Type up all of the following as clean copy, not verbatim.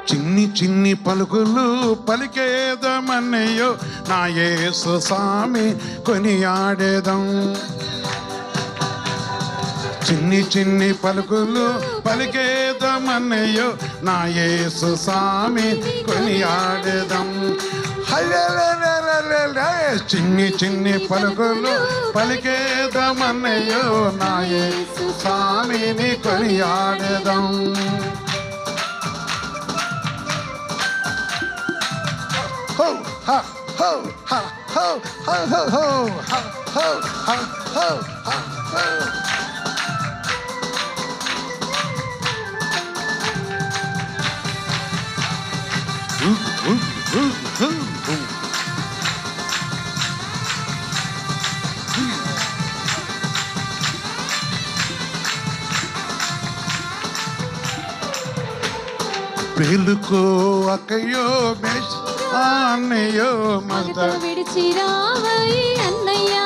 చిన్ని చిన్ని పలుకులు పలికేదమన్నయ్యో నా యేసు స్వామి కొనియాడేదం. చిన్ని చిన్ని పలుకులు పలికేదమన్నయ్యో నా యేసు స్వామి కొనియాడేదం. చిన్ని చిన్ని పలుకులు పలికేదమన్నయ్యో నా యేసు స్వామిని కొనియాడేదం. Ho ha ho ha ho ho ho ho ha ho ha ho ha ho. పేలుకో అక్కయ్యో మేష్ అన్నయ్యో మగత విడిచి రావయ్య అన్నయ్యా.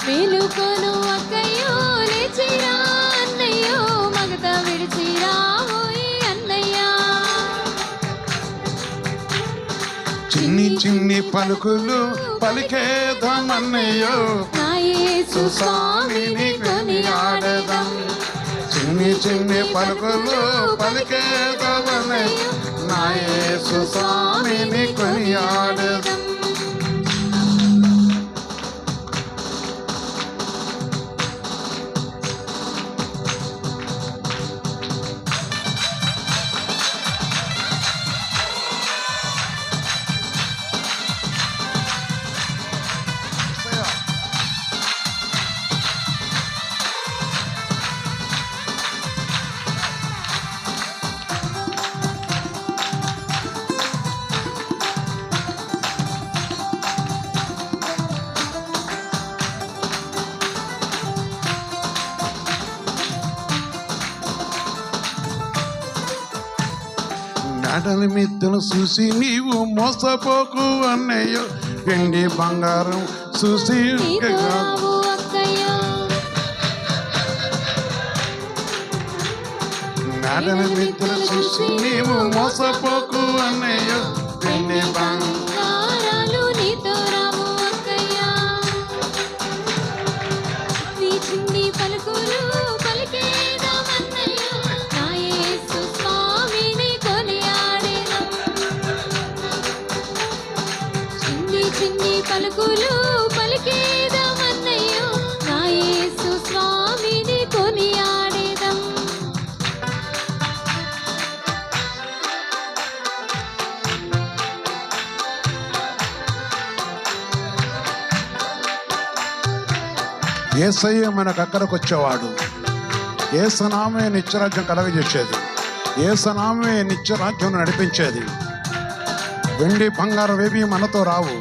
మేలుకోను అక్కయ్యో లేచిరా అన్నయ్యో మగత విడిచి రావయ్య అన్నయ్యా. చిన్ని చిన్ని పలుకులు పలికేదమన్నయ్యో నా యేసు స్వామిని కొనియాడదాం. చిన్ని చిన్ని పలుకులు పలికేదమన్నయ్యో నా యేసు స్వామిని కొనియాడదాం. మేడల మిద్దెలు చూసి నీవు మోసపోకు అన్నయ్యో వెండి బంగారం చూసి మేడల మిద్దెలు చూసి నీవు మోసపోకు అన్నయ్యో వెండి బంగారాలు నీతో రావు అక్కయ్యా. నీ చిన్ని పలుకులు పలికేదమన్నయ్యో నా యేసు స్వామిని కొనియాడేదం. చిన్ని చిన్ని పలుకులు పలికేదమన్నయ్యో నా యేసు స్వామిని కొనియాడేదం. యేసయ్య మనకు అక్కడికి వచ్చేవాడు. యేసునామే నిత్యరాజ్యం కలగజేసేది. యేసునామే నిత్యరాజ్యం నడిపించేది. వెండి బంగారం ఏవి మనతో రావు.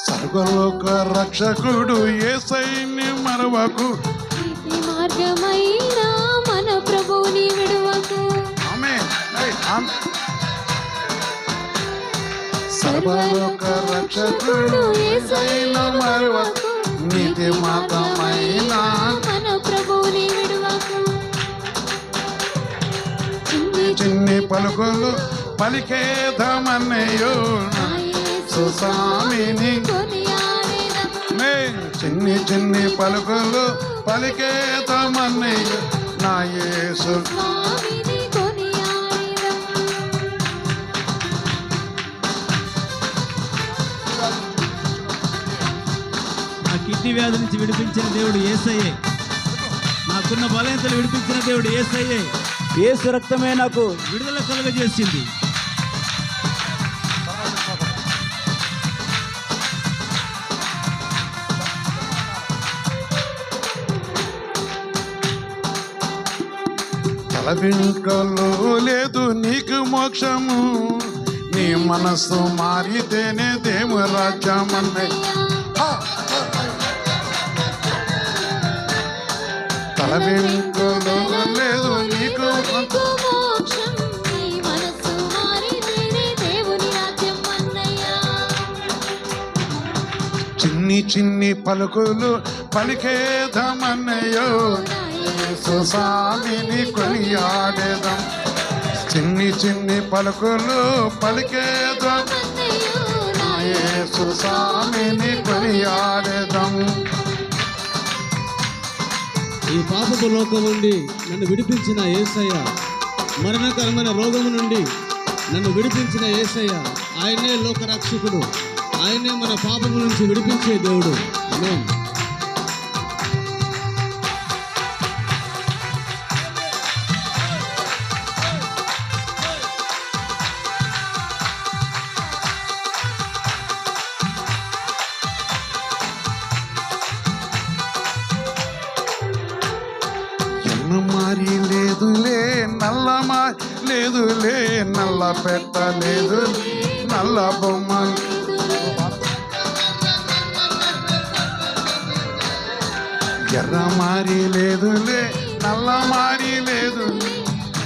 సర్వలోక రక్షకుడు యేసయ్యని మరవకు. మార్గమైన మన ప్రభువుని విడువకు. సర్వలోక రక్షకుడు యేసయ్యని మరవకు. నీతి మార్గమైన మన ప్రభువుని విడువకు. చిన్ని పలుకులు పలికేదమన్నయ్యో నా యేసు స్వామిని కొనియాడేదం. చిన్ని చిన్ని పలుకులు పలికేదమన్నయ్యో నా యేసు స్వామిని కొనియాడేదం. నా కిడ్నీ వ్యాధి నుంచి విడిపించిన దేవుడు యేసయ్యే. నాకున్న బలహీనతలు విడిపించిన దేవుడు యేసయ్యే. యేసు రక్తమే నాకు విడుదల కలుగజేసింది. తల వెనుకలో లేదు నీకు మోక్షము. నీ మనస్సు మారితేనే దేవుని రాజ్యం అన్నయ్య. తల వెనుకలో లేదు నీకు చిన్ని పలుకులు పలికేదమన్నయ్యో యేసు స్వామిని కొనియాడేదం. చిన్ని పలుకులు పలికేదం యేసు స్వామిని కొనియాడేదం. ఈ పాపపు లోకం నుండి నన్ను విడిపించిన యేసయ్య, మరణకరమైన రోగము నుండి నన్ను విడిపించిన యేసయ్య, ఆయనే లోక రక్షకుడు, ఆయనే మన పాపము నుంచి విడిపించే దేవుడు. ఆమేన్. మారి లేదులే నల్ల మారి లేదులే, నల్ల పెట్ట లేదు నల్ల బొమ్మ ఎర్ర మారి లేదులే నల్ల మారి లేదు.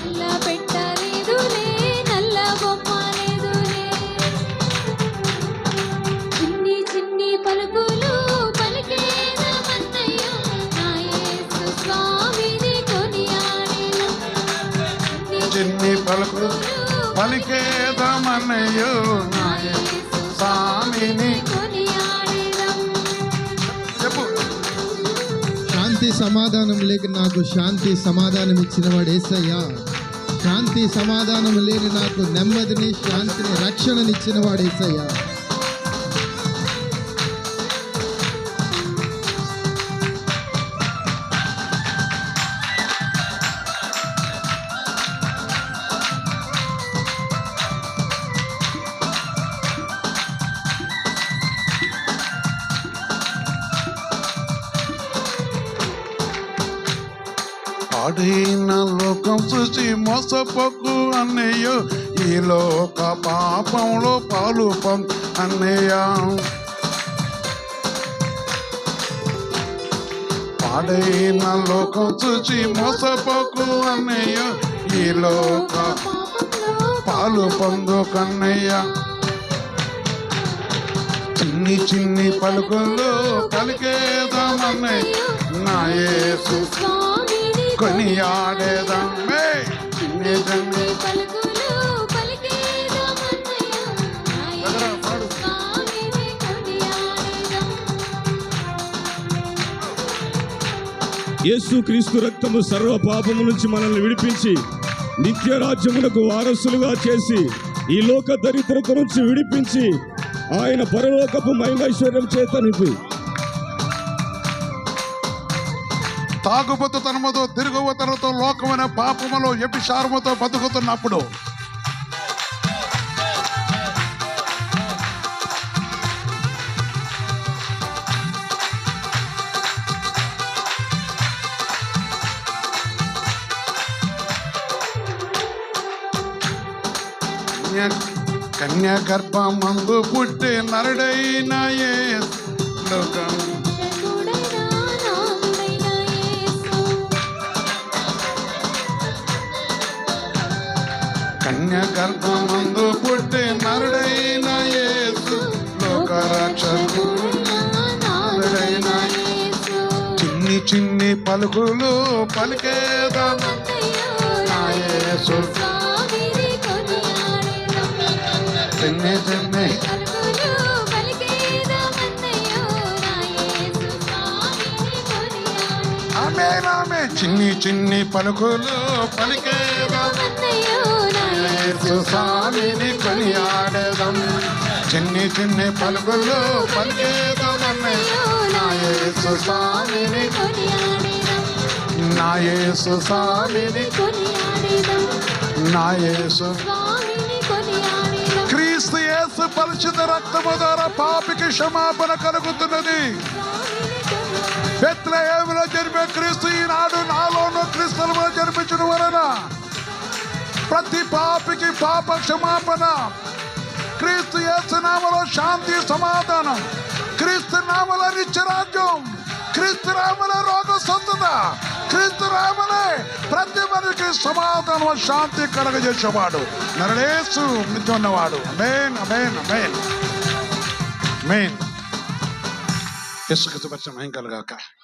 నల్ల పెట్టలేదులే, నల్ల బొమ్మ లేదులే. చిన్ని పలుకులు పలికేదమన్నయ్యో నా యేసు స్వామిని కొనియాడేదం. చిన్ని పలుకులు పలికేదమన్నయ్యో నా యేసు స్వామిని కొనియాడేదం. చెప్పు. శాంతి సమాధానం లేక నాకు శాంతి సమాధానం ఇచ్చినవాడు యేసయ్య. శాంతి సమాధానం లేని నాకు నెమ్మదిని శాంతిని రక్షణనిచ్చినవాడు యేసయ్య. పాడైన లోకం చూసి మోసపోకు అన్నయ్యో, ఈ లోక పాపంలో పాలు అన్నయ్య. పాడైన లోకం చూసి మోసపోకు అన్నయ్యో, ఈ లోక పాలు పొందు కన్నయ్య. చిన్ని పలుకులు పలికేదామన్నయ్య నా యేసు కొనియాడేదమ్మే. చిన్ని పలుకులు పలికేదమన్నయ్యో నా యేసు స్వామిని కొనియాడేదం. యేసు క్రీస్తు రక్తము సర్వ పాపము నుంచి మనల్ని విడిపించి నిత్య రాజ్యమునకు వారసులుగా చేసి ఈ లోక దరిద్రత నుంచి విడిపించి ఆయన పరలోకపు మహిమైశ్వర్యం చేత నింపి తాగుబోతుతనముతో తిరుగుబోతులతో లోకమైన పాపములో వ్యభిచారముతో బతుకుతున్నప్పుడు కన్య గర్భమందు పుట్టి నరుడైన యేసు లోకం కన్య గర్భమందు పుట్టి నరుడైన యేసు లోక రక్షకుడైన చిన్ని పలుకులు పలికేదమన్నయ్యో నా యేసు. చిన్ని చిన్ని పలుకులు పలికేదమన్నయ్యో నా యేసు స్వామిని కొనియాడేదం. చిన్ని పలుకులు పలికేదమన్నయ్యో నా యేసు స్వామిని కొనియాడేదం. నా యేసు స్వామిని కొనియాడేదం. నా యేసు స్వామిని కొనియాడేదం. క్రీస్తు యేసు పరిశుద్ధ రక్తము ద్వారా పాపికి క్షమాపణ కలుగుతున్నది. బెత్లెహేములో జరిపే క్రీస్తు ఈనాడు నాలోను క్రీస్తులో జరిపించడం వలన ప్రతి పాపికి పాప క్షమాపణ. క్రీస్తు యేసు నామములో శాంతి సమాధానం, క్రీస్తు నామములో నిత్యరాజ్యం, క్రీస్తు నామములో రోగ స్వస్థత, క్రీస్తు నామములో ప్రతి మనిషికి సమాధానం శాంతి కలగజేసేవాడు నరుడేసు నిత్యం ఉన్నవాడు. ఆమేన్ ఆమేన్ ఆమేన్ ఆమేన్. యేసుక్రీస్తు పరిచయం మహిమ కలుగాక.